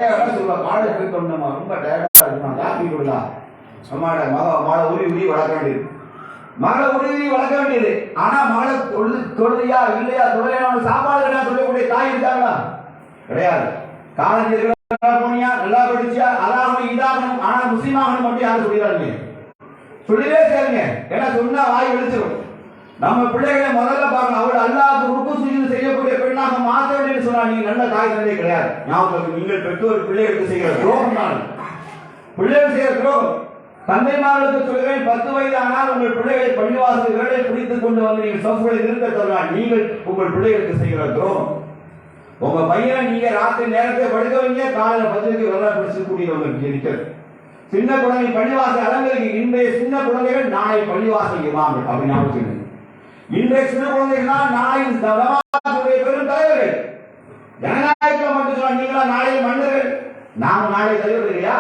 மாடு போயிட்டோம், நம்ம ரொம்ப டயர்டா இருக்கணும், காப்பி கொடுக்கலாம், அம்மாட மகளை உரி வளர்க்க வேண்டியது, மகளை உரி வளர்க்க வேண்டியது. ஆனா மகளை தொழுதியா இல்லையா தொழிலான சாப்பாடு கிடையாது சொல்லக்கூடிய தாய் இருக்காங்களா? கிடையாது. காலேஜ் போனியா, நல்லா படிச்சியா, அதாகணும் இதாகணும், ஆனா முஸ்லீமாகணும் மட்டும் யாரும் சொல்லிடாதீங்க, சொல்லவே செய்யுங்க. ஏன்னா சொன்னா வாய் வெளிச்சிடும். நம்ம பிள்ளைகளை முதல்ல பார்க்கணும், அவள் அல்லாஹ்வுக்கு ருக்கு சுஜூத் செய்யக்கூடிய பெண்ணாக மாற்ற வேண்டும் சொன்னா நீங்க நல்ல தாய் தந்தை கிடையாது. ஞாபகம், நீங்கள் பெற்றோர் பிள்ளைகளுக்கு செய்கிற துரோகம் தான். பிள்ளைகள் செய்கிற துரோகம். தந்தைமார்களுக்கு சொல்கிறேன், 10 வயது ஆனால் உங்கள் பிள்ளைகளை பள்ளிவாசல் விரலை பிடித்துக் கொண்டு வந்து நீங்கள் சொற்களை நிறுத்த சொல்லலாம். நீங்கள் உங்கள் பிள்ளைகளுக்கு செய்கிற துரோகம். உங்க பையனை நீங்க ராத்திரி நேரத்தை படுக்க வைங்க, காலையில் 10 விரலை பிடிச்சு கூடியவங்க இருக்கிறது. சின்ன குழந்தை பள்ளிவாசல் அலங்கரிக்கு. இன்றைய சின்ன குழந்தைகள் நாளை பள்ளிவாசல் இமாம்கள் அப்படின்னு ஞாபகம். இன்றைய சின்ன குழந்தைகள் தான் நாளை பெரும் தலைவர்கள். ஜனநாயகத்தில் மட்டும் சொல்ல, நீங்களா நாளை மன்னர்கள், நாம நாளை தலைவர்கள் இல்லையா?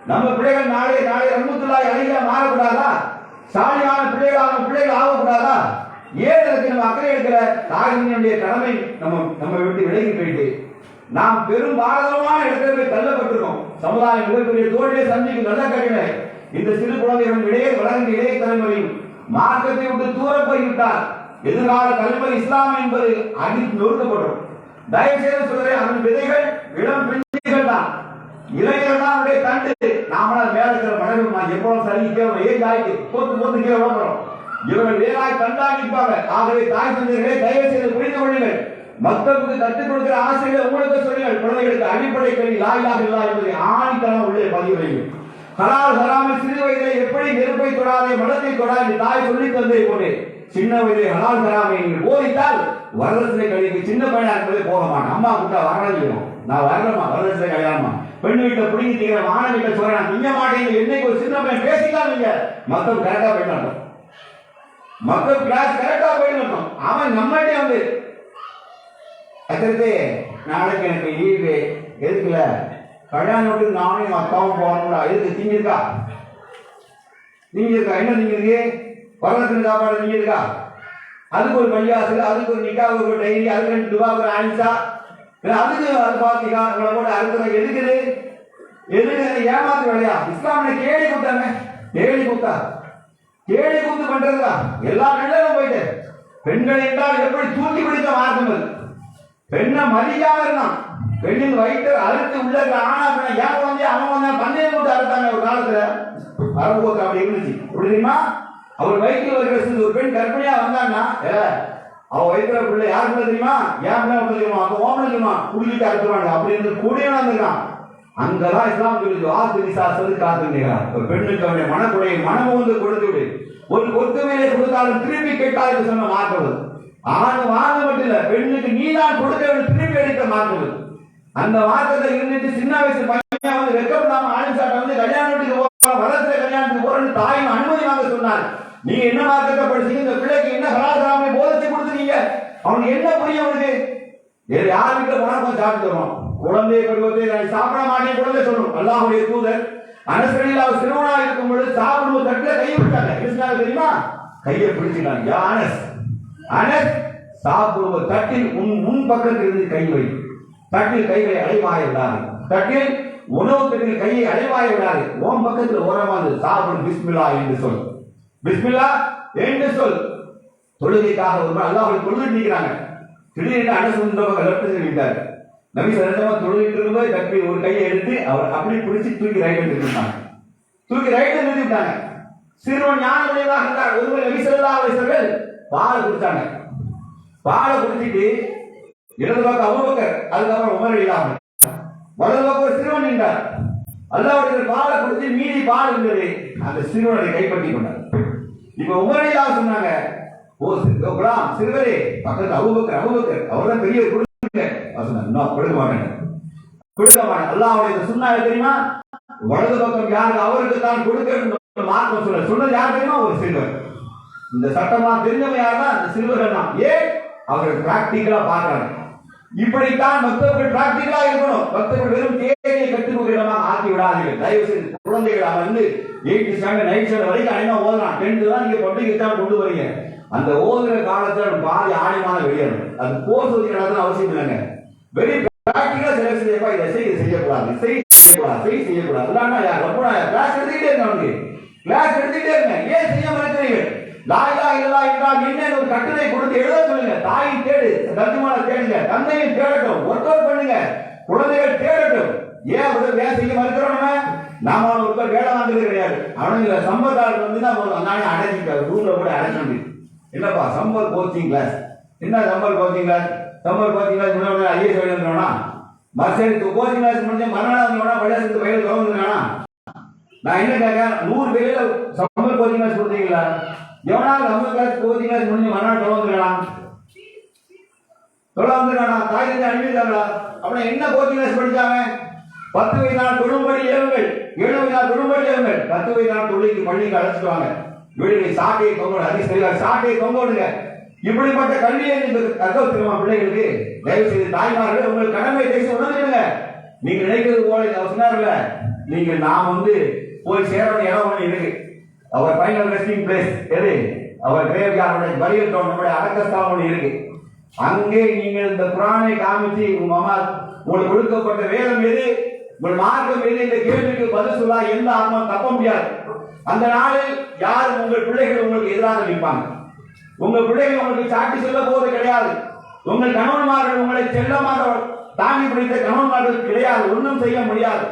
நம்ம பிள்ளைகள் நாளை ரஹ்மத்துல்லாஹி அலைஹி மாறக்கூடாதா? சாலியான பிள்ளைகள் ஆகக்கூடாதா? ஏன் அதுக்கு நம்ம அக்கறை எடுக்கிற? தாயினுடைய கடமை நம்ம விட்டு விலகி போயிட்டு நாம் பெரும் பாரதமான இடத்துல போய் தள்ளப்பட்டிருக்கோம். சமுதாயம் மிகப்பெரிய தோல்வியை சந்திக்கும் நல்ல கட்டின இந்த சிறு குழந்தைகளின் இடையே வளர்ந்த இளைய தலைமுறையும் மார்க்கத்தை விட்டு தூர போய்விட்டார். எதிர்கால தலைமுறை இஸ்லாம் என்பது அடித்து நொறுக்கப்படும். தயவு செய்து சொல்கிறேன், அதன் விதைகள் இளம் பிள்ளைகள் தான், இளைஞர்கள் தான் அவருடைய கண்டு. நாமளால் மேல இருக்கிற மனிதர்கள் எப்பவும் சரிக்க ஏஜ் ஆகிட்டு போத்து கீழே விளம்பரம். இவர்கள் வேறாய் கண்டாங்கிப்பாங்க. ஆகவே தாய் தந்தைகளே தயவு செய்து புரிந்து கொள்ளுங்கள். மக்களுக்கு கற்றுக் கொடுக்கிற ஆசிரியர் உங்களுக்கு சொல்லுங்கள், குழந்தைகளுக்கு அடிப்படை கல்வி லா இலாஹ இல்லல்லாஹ் என்பதை ஆணித்தனம் உள்ளே பதிவு வையுங்கள். ஹலால் ஹராமில் சிறு வயதிலே எப்படி நெருப்பை தொடாதே மனத்தை தொடாது தாய் சொல்லி தந்தை போது சின்ன வயதிலே ஹலால் ஹராமை நீங்கள் போதித்தால் வரதட்சணை கல்விக்கு சின்ன பையனா என்பதே போக மாட்டேன். அம்மா கூட்டா வரணும், நான் வரலமா வரதட்சணை கல்யாணமா, பெண் வீட்டை பிடிங்கி தீங்கிற மாணவ வீட்டை சொல்றேன், நான் திங்க மாட்டேங்க. என்னைக்கு ஒரு சின்ன பையன் பேசிக்கலாம், நீங்க மக்கள் கரெக்டா போயிட்டு மக்கள் கிளாஸ் கரெக்டா போயிட்டு அவன் நம்மகிட்டே வந்து அத்தே நாளைக்கு எனக்கு லீவு எதுக்குல கல்யாணம் விட்டு நானும் என் அக்காவும் போகணும்டா, எதுக்கு திங்கிருக்கா என்ன திங்கிருக்கு? வரதட்சணை சாப்பாடு திங்கிருக்கா? அதுக்கு ஒரு பள்ளிவாசல், அதுக்கு ஒரு நிக்காவுக்கு ஒரு டைரி, அதுக்கு 2 ரூபா ஒரு ஆன்சா, அதுக்கு அது பாத்தீங்க உங்களை போட்டு அறுக்கிறது எதுக்குது? ஏமாத்து வேலையா? இஸ்லாமிய கேலி கூத்தாங்க, கேலி கூத்து பண்றதுதா எல்லா பெண்களும் போயிட்டு. பெண்கள் என்றால் எப்படி தூக்கி பிடித்த மார்க்கம் அது. பெண்ணை மதிக்காம இருந்தான். பெண்ணின் வயிற்று அறுத்து உள்ள ஆனா ஏன் வந்து அவன் வந்து பந்தயம் போட்டு அறுத்தாங்க ஒரு காலத்துல. வரப்போக்கு அப்படி இருந்துச்சு. எப்படி தெரியுமா? அவர் வயிற்று வருகிற ஒரு பெண் கர்ப்பிணியா வந்தாங்கன்னா அவ வயிற்றுல பிள்ளை யார் பிள்ளை தெரியுமா? ஏன் பிள்ளை தெரியுமா? அப்ப ஓமனை தெரியுமா? குடிக்கிட்டு அறுத்துவாங்க. அப்படி இருந்து கூடிய வந்திருக்கான். அங்கதான் இஸ்லாம் சொல்லுது, ஆசிரிசாசது காத்துகிறார். ஒரு பெண்ணுக்கு அவனுடைய மனக்குறையை மனமோந்து கொடுத்து விடு. ஒரு கொத்து மேலே கொடுத்தாலும் திருப்பி கேட்டால் என்று சொன்ன மாற்றுவது. ஆண் வாங்க மட்டும் இல்ல, பெண்ணுக்கு நீதான் கொடுக்க வேண்டும் திருப்பி எடுக்க மாற்றுவது. அந்த மாற்றத்தை இருந்துட்டு சின்ன வயசு பையன் வந்து வெக்கப்படாம ஆளுசாட்டை வந்து கல்யாணத்துக்கு போறோம், வரத்துல கல்யாணத்துக்கு போறோம்னு தாயும் அனுமதி வாங்க சொன்னார். நீங்க என்ன மார்க்கத்தை படிச்சீங்க? இந்த பிள்ளைக்கு என்ன கலாச்சாரமே போதிச்சு கொடுத்துருக்கீங்க? அவனுக்கு என்ன புரியும்? அவனுக்கு வேறு யார் வீட்டுல போனா கொஞ்சம் சாப்பிட்டு தருவோம். குழந்தை பருவத்தை நான் சாப்பிட மாட்டேன் குழந்தை சொல்லணும். அல்லாஹ்வுடைய தூதர் அனஸ்ரீலா சிறுவனா இருக்கும் பொழுது சாப்பிடும்போது தட்டுல கையை விட்டாங்க. கிருஷ்ணாவை தெரியுமா? கையை பிடிச்சிட்டாங்க. அனஸ் சாப்பிடும்போது தட்டில் முன் பக்கத்தில் இருந்து கை வை. தட்டில் கைகளை அலைவாய விடாது. தட்டில் உணவு தட்டில் கையை அலைவாய விடாது. ஓம் பக்கத்தில் ஓரமானது சாப்பிடும். பிஸ்மில்லா என்று சொல். பிஸ்மில்லா என்று சொல். தொழுகைக்காக ஒரு அல்லாஹ்வை தொழுது நிற்கிறாங்க. திடீரென்று அனஸ் லெப்ட் நிற்கிறார். நபி சல்லல்லாஹு தொழுகிட்டு இருக்கும்போது தப்பி ஒரு கையை எடுத்து அவர் அப்படி பிடிச்சி தூக்கி ரைட் எடுத்துட்டாங்க. தூக்கி ரைட் நிறுத்திட்டாங்க. சிறுவன் ஞானமுடையதாக இருந்தார். ஒருவர் நபி ஸல்லல்லாஹு அலைஹி வஸல்லம் பால் குடிச்சாங்க. பாலை குடிச்சிட்டு இடது பக்கம் அபூபக்கர், அதுக்கப்புறம் உமர் ரலியல்லாஹு அன்ஹு, வலது பக்கம் ஒரு சிறுவன் நின்றார். அல்லாஹ்வுடைய பாலை குடிச்சு மீதி பால் இருந்தது. அந்த சிறுவனை கைப்பற்றி கொண்டார். இப்ப உமர் ரலியல்லாஹு சொன்னாங்க, ஓ குலாம் சிறுவரே, பக்கத்து அபூபக்கர் அவர்தான் பெரிய கொடுக்க மாட்டேன். அல்லாஹ்வுடைய சுன்னா தெரியுமா? வலது பக்கம் யாரு அவருக்கு தான் கொடுக்க மார்க்கம் சொன்னது யார் தெரியுமா? ஒரு சிறுவர். இந்த சட்டமா தெரிஞ்சவங்க யாருன்னா அந்த சிறுவர்கள் தான். ஏன்? அவர்கள் பிராக்டிகலா பார்க்கறாங்க. இப்படித்தான் மக்தபுகள் பிராக்டிகலா இருக்கணும். மக்தபுகள் வெறும் தேவையை கற்றுக் கொடுக்கிறமாக ஆக்கி விடாதீர்கள். தயவு செய்து குழந்தைகள் அவன் வந்து 8th ஸ்டாண்டர்ட் 9th ஸ்டாண்டர்ட் வரைக்கும் அனிமா ஓதுறான். 10th தான் நீங்க பப்ளிக் எக்ஸாம் கொண்டு வரீங்க. அந்த ஓதுற காலத்துல பாதி ஆணிமான வெளியேறணும். அது கோர்ஸ் வச்சு நடத்தணும் அவசியம் இல்லைங்க. வெரி பிராக்டிகலா சில இதை செய்ய செய்யக்கூடாது, செய்யக்கூடாது. கிளாஸ் எடுத்துக்கிட்டே இருங்க, அவனுக்கு கிளாஸ் எடுத்துக்கிட்டே இருங்க. ஏன் செய்ய மறுக்கிறீர்கள்? லா இலாஹ இல்லல்லாஹ் என்றால் என்ன ஒரு கட்டுரை கொடுத்து எழுத சொல்லுங்க. தாயின் தேடு, தர்ஜுமான தேடுங்க, தந்தையும் தேடட்டும், ஒர்க் அவுட் பண்ணுங்க, குழந்தைகள் தேடட்டும். ஏன் செய்ய மறுக்கிறோம்? நாம ஒரு வேலை வாங்குறது கிடையாது. அவனுங்க சம்பளத்தாளர் வந்து தான் அடைஞ்சிட்டாரு, ரூம்ல கூட அடைச்சு. என்னப்பா சம்பர் கோச்சிங் கிளாஸ்? என்ன summer coaching class? Summer coaching class முன்னாடி ஐஏஎஸ் எழுதுனா மறுசரி கோச்சிங் கிளாஸ் முடிஞ்ச மறுநாள் வேணா பள்ளியாசத்து பயில தொடங்குறானா? நான் என்ன கேட்க, 100 பேர்ல சம்பர் கோச்சிங் கிளாஸ் கொடுத்தீங்களா? எவனாவது சம்பர் கிளாஸ் கோச்சிங் கிளாஸ் முடிஞ்ச மறுநாள் தொடங்குறானா? தாய் அனுப்பிட்டாங்களா? அப்படின்னா என்ன கோச்சிங் கிளாஸ் படிச்சாங்க? 10 வயதான தொழும்படி ஏவுங்கள், 7 வயதான தொழும்படி ஏவுங்கள், 10 வயதான தொழிலுக்கு பள்ளிக்கு அழைச்சிட்டு வாங்க. வீடுகளை சாட்டையை தொங்க, சாட்டையை தொங்க விடுங்க. இப்படிப்பட்ட கல்வியை கற்க திரும்ப பிள்ளைகளுக்கு தயவு செய்து தாய்மார்கள் உங்கள் கடமை பேசி உணர்ந்துடுங்க. நீங்க நினைக்கிறது போல சொன்னார்ல, நீங்க நாம் போய் சேர இடம் ஒண்ணு இருக்கு. அவர் ஃபைனல் ரெஸ்டிங் பிளேஸ் எது? அவர் கிரேவ்யார்டுடைய பரியல் கிரவுண்ட், நம்முடைய அடக்கஸ்தலம் ஒண்ணு இருக்கு. அங்கே நீங்கள் இந்த குர்ஆனை காமிச்சு உங்க அம்மா உங்களுக்கு கொடுக்கப்பட்ட வேதம் எது, உங்கள் மார்க்கம் எது, இந்த கேள்விக்கு பதில் சொல்ல எந்த ஆத்மா தப்ப முடியாது. அந்த நாளில் யாரும் உங்கள் பிள்ளைகள் உங்களுக்கு எதிராக நிற்பாங்க. உங்க பிள்ளைகள் உங்களுக்கு சாட்டி சொல்ல போவது கிடையாது. உங்கள் கணவன்மார்கள் உங்களை செல்லமாக தாங்கி பிடித்த கணவன்மார்கள் கிடையாது, ஒன்றும் செய்ய முடியாது.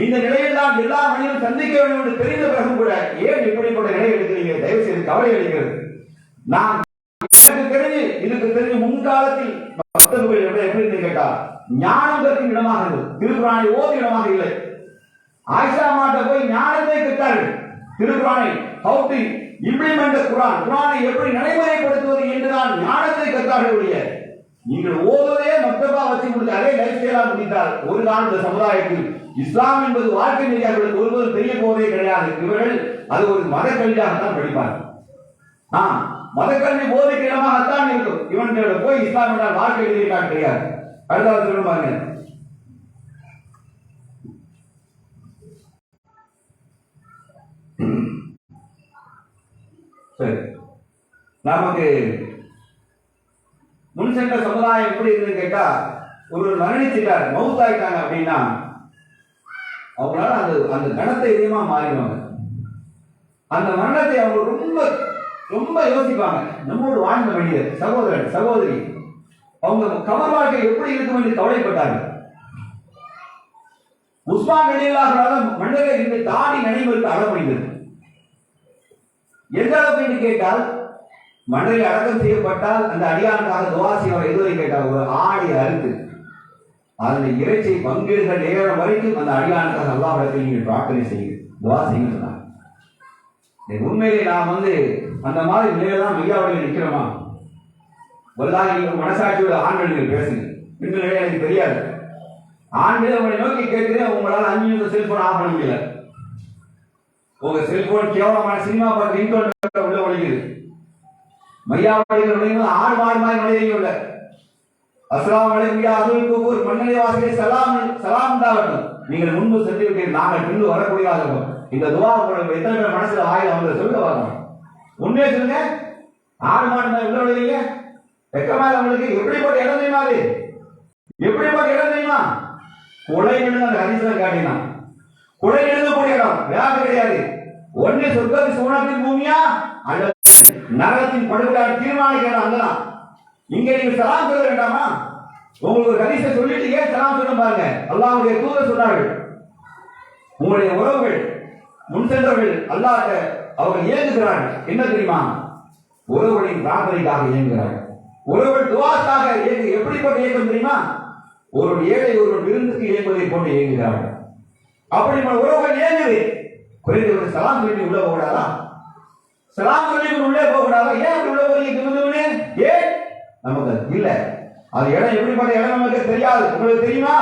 இந்த நிலையில் தான் எல்லா மனிதனும் சந்திக்க வேண்டும் என்று தெரிந்த பிறகு கூட ஏன் இப்படிப்பட்ட நிலை எடுக்கிறீங்க? தயவு செய்து கவலை அளிக்கிறது. நான் இதுக்கு தெரிஞ்சு முன்காலத்தில் எப்படி கேட்டா ஞானம் கற்கும் இடமாக இருந்தது. திருக்குறானை ஓதும் இடமாக இல்லை. ஆயிஷா மாட்ட போய் ஞானத்தை கற்றார்கள். திருக்குறானை how to implement குர்ஆன், குர்ஆனை எப்படி நடைமுறைப்படுத்துவது என்றுதான் ஞானத்தை கற்றார்கள். நீங்கள் ஓதுவதே மக்தபா வச்சு முடிச்சு அதே லைஃப் ஸ்டைலா முடித்தால் ஒரு நாள் இந்த சமுதாயத்தில் இஸ்லாம் என்பது வாழ்க்கை நெறியாளர்களுக்கு ஒருவரும் தெரிய போவதே கிடையாது. இவர்கள் அது ஒரு மத கல்வியாகத்தான் படிப்பார்கள். மதக்கல்வி போதைக்கு இடமாகத்தான் இருக்கும். இவன்களோட போய் இஸ்லாம் என்றால் வாழ்க்கை நெறியாக கிடையாது. அடுத்த சொல்ல பாருங்க. சரி, நமக்கு முன் சென்ற சமுதாயம் எப்படி இருந்து கேட்டா, ஒரு மரணிச்சிட்டார், மவுத்தாயிட்டாங்க அப்படின்னா அவங்களால அந்த கணத்தை இதயமா மாறிடுவாங்க. அந்த மரணத்தை அவங்க ரொம்ப ரொம்ப யோசிப்பாங்க. நம்மோடு வாழ்ந்த மனிதர், சகோதரன் சகோதரி, அவங்க கபர் வாழ்க்கை எப்படி இருக்கும் என்று கவலைப்பட்டார்கள். உஸ்மான் ரலியல்லாஹு மன்னரை இந்த தாடி நடைமுறைக்கு அடமடைந்தது. எந்த அளவுக்கு என்று கேட்டால், மன்னரை அடக்கம் செய்யப்பட்டால் அந்த அடியானுக்காக துவா செய்வார். எதுவரை கேட்டால், ஒரு ஆடை அறுத்து அதன் இறைச்சியை பங்கிடுகிற நேரம் வரைக்கும் அந்த அடியானுக்காக அல்லாஹ் இடத்தில் நீங்கள் பிரார்த்தனை செய்யுங்க, துவா செய்யுங்க சொன்னாங்க. உண்மையிலே நாம் அந்த மாதிரி நிலையில தான் மையாவளியில் நிற்கிறோமா? வல்லாஹி நீங்கள் மனசாட்சியோட ஆண்கள் நீங்கள் பேசுங்க. இந்த நிலை எனக்கு தெரியாது. ஆண்களை உங்களை நோக்கி கேட்கிறேன், உங்களால் 5 நிமிஷம் செல்போன் ஆஃப் பண்ண முடியல. உங்க செல்போன் கேவலமான சினிமா பார்த்து இன்டர்நெட் உள்ள ஒழிக்குது. மையாவளிகள் நுழையும் 6 மாடு மாதிரி நுழையுள்ள. அஸ்ஸலாமு அலைக்கும் யா அஹ்லல் குபூர், மன்னரை வாசிகளே சலாம் உண்டாகட்டும். நீங்கள் முன்பு சென்று விட்டீர்கள், நாங்கள் பின்பு வரக்கூடியதாக. இந்த துவா உங்களுக்கு எத்தனை பேர் மனசுல வாயில வந்து சொல்ல வரணும். உண்மையை சொல்லுங்க. 6 மாடு உள்ள நுழைவீங்க, வெக்கமாக உங்களுக்கு எப்படிப்பட்ட இடம் தெரியுமா? அது எப்படிப்பட்ட இடம் தெரியுமா? கொலை எழுந்து அந்த ஹதீஸ்ல காட்டினான். கொலை எழுதக்கூடிய இடம் வேற கிடையாது. ஒன்று சொர்க்கத்தின் சூனத்தின் பூமியா அல்லது நரகத்தின் படுகொலை தீர்மானிக்கலாம். அங்கதான். இங்க நீங்க சலாம் சொல்ல வேண்டாமா? உங்களுக்கு ஒரு ஹதீஸை சொல்லிட்டு ஏன் சலாம் சொல்ல பாருங்க. அல்லாஹ்வுடைய தூதர் சொன்னார்கள், உங்களுடைய உறவுகள் முன் சென்றவர்கள் அல்லாஹ் அவர்கள் ஏங்குகிறார்கள். என்ன தெரியுமா? உறவுகளின் பிரார்த்தனைக்காக ஏங்குகிறார்கள். உறவுகள் துவாக்காக ஏங்கு. எப்படிப்பட்ட ஏக்கம் தெரியுமா? ஒரு ஏழை ஒரு விருந்துக்கு ஏங்குவதை போன்று ஏங்குகிறார்கள். அப்படி நம்ம உறவுகள் ஏங்குது. குறைந்த ஒரு சலாம் சொல்லி உள்ள போகக்கூடாதா? சலாம் சொல்லி உள்ளே போகக்கூடாதா? ஏன் அப்படி உள்ள போறீங்க? ஏன் நமக்கு இல்ல. அது இடம் எப்படிப்பட்ட இடம் நமக்கு தெரியாது. உங்களுக்கு தெரியுமா?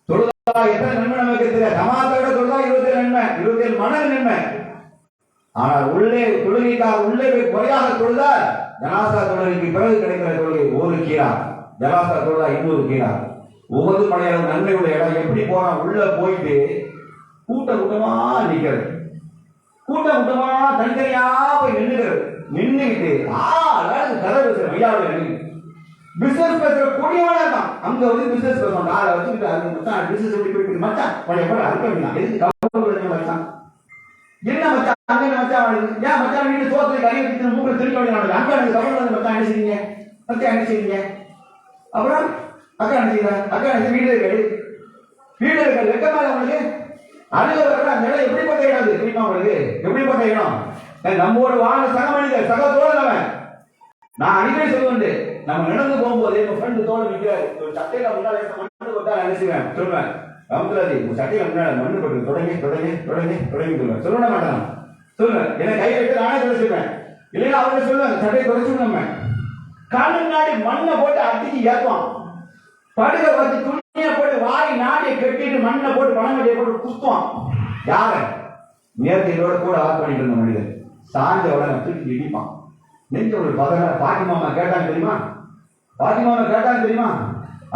தொழுதா எத்தனை நன்மை நமக்கு தெரியாது. ஜமாத்தோட தொழுதா 27 நன்மை, 27 மடங்கு நன்மை. ஆனால் உள்ளே தொழுகைக்காக உள்ளே போய் குறையாக தொழுதால் ஜனாசா தொழுகைக்கு பிறகு கிடைக்கிற தொழுகை 1 கீரா, ஜனாசா தொழுதா 200 கீரா. உகது மலையாளம் நன்மை உள்ள இடம். எப்படி போனா உள்ள போயிட்டு கூட்டமா நிக்கிறது, கூட்டமா தனித்தனியா போய் நின்றுகிறது. நின்றுக்கிட்டு கதை பேசுற மையாவில் நின்று பிசினஸ் பேசுற கொடியவனா இருக்கான். அங்க வந்து பிசினஸ் பேசுவான். நாளை வச்சுக்கிட்டு அது மச்சான் பிசினஸ் எப்படி போயிட்டு மச்சான் உடைய போல அர்த்தம் எதுக்கு கவலை மச்சான் என்ன மச்சான் அங்க மச்சான் ஏன் மச்சான் வீட்டு சோத்துல கறி வச்சு மூக்கில் திருக்க வேண்டிய அங்க எனக்கு கவலை மச்சான் என்ன செய்யுங்க மச்சான் என்ன செய்யுங்க அப்புறம் அக்கா என்ன செய்யற அக்கா என்ன வீடு இருக்காது வீடு இருக்காது வெக்கமா உங்களுக்கு அழுக வர்ற அந்த இடம் எப்படிப்பட்ட இடம் அது தெரியுமா உங்களுக்கு எப்படிப்பட்ட இடம் நம்மோட வாழ்ந்த சக மனிதர் சக தோழன் நான் அடிக்கடி சொல்லுவேன் நம்ம நடந்து போகும்போது எங்க ஃப்ரெண்டு தோழ நிற்கிறாரு ஒரு சட்டையில முன்னாடி மண்ணு போட்டா நினைச்சுவேன் சொல்லுவேன் ராமராஜி உங்க சட்டையில முன்னாடி மண்ணு போட்டு தொடங்கி சொல்லுவேன் சொல்ல மாட்டேன் சொல்லுவேன் என்ன கை வைத்து நானே சொல்லிச்சுவேன் இல்லைன்னா அவங்க சொல்லுவேன் சட்டையை குறைச்சு நம்ம கண்ணு முன்னாடி மண்ணை போட்டு அடிச்சு ஏற்றுவான் படுக வச்சு துணியை போட்டு வாய் நாடியை கட்டிட்டு மண்ணை போட்டு பணங்கட்டியை போட்டு குத்துவான் யார நேர்த்தியோட கூட ஆஃப் பண்ணிட்டு இருந்த மனிதன் சாஞ்ச உடனே தூக்கி இடிப்பான் நெஞ்ச ஒரு பதன பாட்டிமாமா கேட்டாங்க தெரியுமா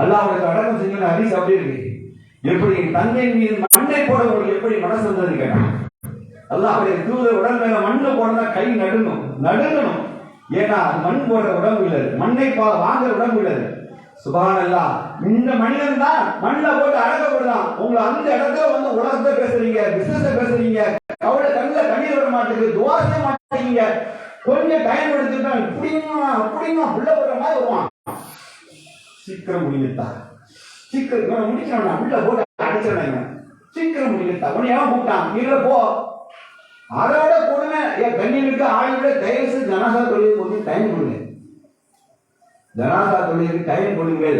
அல்லாஹ்வுக்கு அடக்கம் செஞ்ச ஹதீஸ் அப்படி இருக்கு எப்படி தந்தையின் மீது மண்ணை போட உங்களுக்கு எப்படி மனசு வந்தது கேட்டான் அல்லாஹ்வுடைய தூதர் உடல் மேல மண்ணை போடனா கை நடுங்கணும் ஏன்னா மண் போடுற உடம்பு இல்லை மண்ணை வாங்குற உடம்பு இல்லை சுப்ஹானல்லாஹ் இந்த மனிதன் தான் மண்ணை போட்டு அடக்கப்படுதான் உங்களை அந்த இடத்துல வந்து உலகத்தை பேசுறீங்க பிசினஸ் பேசுறீங்க கவலை கண்ணில் கண்ணீர் வர மாட்டேங்குது துவா செய்ய மாட்டேங்க கொஞ்சம் டைம் எடுத்துட்டா அப்படின்னா உள்ள போற மாதிரி வருவான் சீக்கிரம் முடிக்கணும் உள்ள போட்டு அடிச்சிடணும் சீக்கிரம் முடிக்கா உன்னை எவன் கூப்பிட்டான் இல்ல போ அதோட கொடுமை என் கண்ணிலுக்கு ஆயுட தயவு செய்து ஜனாசா தொழிலுக்கு கொஞ்சம் டைம் கொடுங்க ஜனாசா தொழிலுக்கு டைம் கொடுங்கள்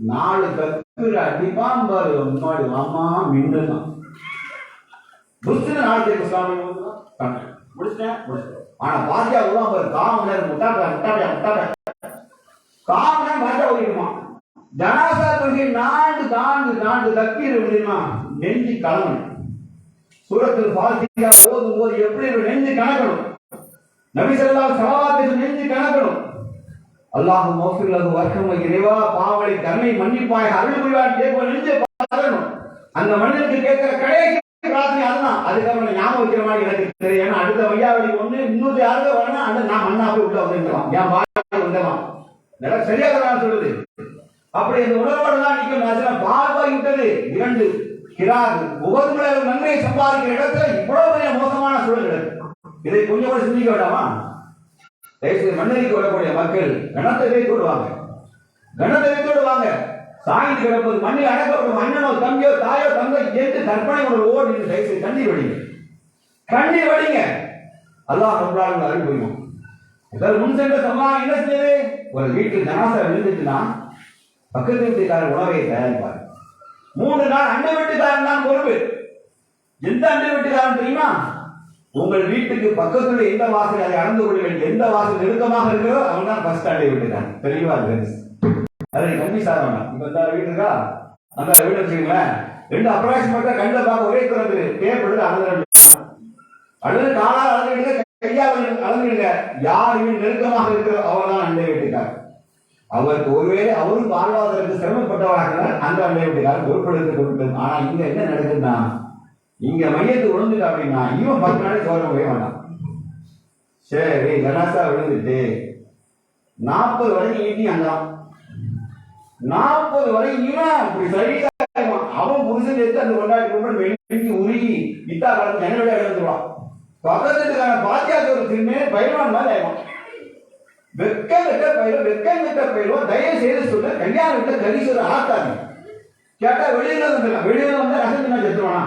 4 கத்துற அடிப்பான் பாரு முன்னாடி மாமா மின்னலாம் புஷ்டு 4 பேர் இஸ்லாமிய முடிச்சிட்டேன் ஆனா பாத்தியா உள்ள பாரு காம நேரம் முட்டாட்ட காம நேரம் பாத்தியா ஓடிடுமா ஜனாசா தொழுகை 4 தக்பீர் முடியுமா நெஞ்சு கலங்கணும் சூரத்துல் ஃபாத்திஹா ஓதும் போது எப்படி நெஞ்சு கணக்கணும் நபி ஸல்லல்லாஹு அலைஹி வஸல்லம் நெஞ்சு கணக்கணும் அல்லாஹ் மஃபிர் லஹு வர்ஹமு இறைவா பாவங்களை தன்னை மன்னிப்பாய் அருள் புரிவாய் கேட்ப நெஞ்சு பதறணும் அந்த மனிதனுக்கு கேட்கிற கடைசி பிரார்த்தனை அதுதான் அதுக்கப்புறம் ஞாபகம் வைக்கிற மாதிரி எனக்கு தெரியும் ஏன்னா அடுத்த வையாவளி ஒண்ணு இன்னொரு யாருக்கும் வரணும் அந்த நான் மண்ணா போய் உள்ள வந்துடலாம் என் பாய் வந்துடலாம் நல்லா சரியாக நான் சொல்லுது அப்படி அந்த உணர்வோடு தான் நிற்கும் பார்வாய் விட்டது 2 கிராது உபதுமுறை நன்மையை சம்பாதிக்கிற இடத்துல இவ்வளவு மோசமான சூழல் இருக்கு இதை கொஞ்சம் கூட சிந்திக்க வேண்டாமா தயவுசெய்து மண்ணறிக்கு வரக்கூடிய மக்கள் கணத்தை வைத்து விடுவாங்க சாய்ந்து கிடப்பது மண்ணில் அடக்கப்படும் அண்ணனோ தம்பியோ தாயோ தந்தை என்று கற்பனை ஒரு ஓடி தயவுசெய்து கண்ணீர் வடிங்க அல்லாஹ் ரப்பல் அருள் புரியும் இதில் முன் சென்ற சமுதாயம் என்ன செய்யுது ஒரு வீட்டில் ஜனாசா விழுந்துச்சுன்னா பக்கத்து வீட்டுக்காரர் உணவை தயாரிப்பார் 3 நாள் அண்டை வீட்டுக்காரன் தான் பொறுப்பு எந்த அண்டை வீட்டுக்காரன் தெரியுமா உங்கள் வீட்டுக்கு பக்கத்துல எந்த வாசல் அதை அளந்து கொள்ளுங்கள் எந்த வாசல் நெருக்கமாக இருக்கிறதோ அவன் தான் ஃபர்ஸ்ட் அண்டை வீட்டுக்காரன் தெளிவா இருக்கு அதை கம்பி சாதம் இப்ப இந்த வீடு இருக்கா அந்த வீடு வச்சுக்கீங்களேன் 2 அப்ராக்சிமேட்டா கண்ட பார்க்க ஒரே குறைந்து தேவைப்படுது அல்லது காலால் அளந்துடுங்க கையால் அளந்துடுங்க யார் நெருக்கமாக இருக்கிறதோ அவர் தான் அண்டை வீட்டுக்காரர் அவருக்கு ஒருவேளை அவரும் வாழ்வாதாரத்துக்கு சிரமப்பட்டவராக அந்த அண்டை வீட்டுக்காரர் பொறுப்படுத்தி கொடுத்தது ஆனா இங்க என்ன நடக்குதுன்னா இங்க மையத்து விழுந்துட்டு அப்படின்னா இவன் 10 நாளைக்கு சோதனை போய் வேண்டாம் சரி ஜனாசா விழுந்துட்டு 40 வரைக்கும் ஈட்டி அங்கலாம் 40 வரைக்கும் இவன் அப்படி சரியா அவன் புருஷன் எடுத்து அந்த கொண்டாடி வெளியே உருகி இத்தா கலந்து ஜனவரி இழந்துருவான் பக்கத்துக்கான பாத்தியாக்கு ஒரு திரும்பி பயிர்வான் மாதிரி ஆயிடும் வெக்க பயிரும் தயவு செய்து சொல்ல கல்யாணம் விட்ட கரிசூர ஆத்தாங்க கேட்டா வெளியில வந்து ரசத்தினா செத்துவானா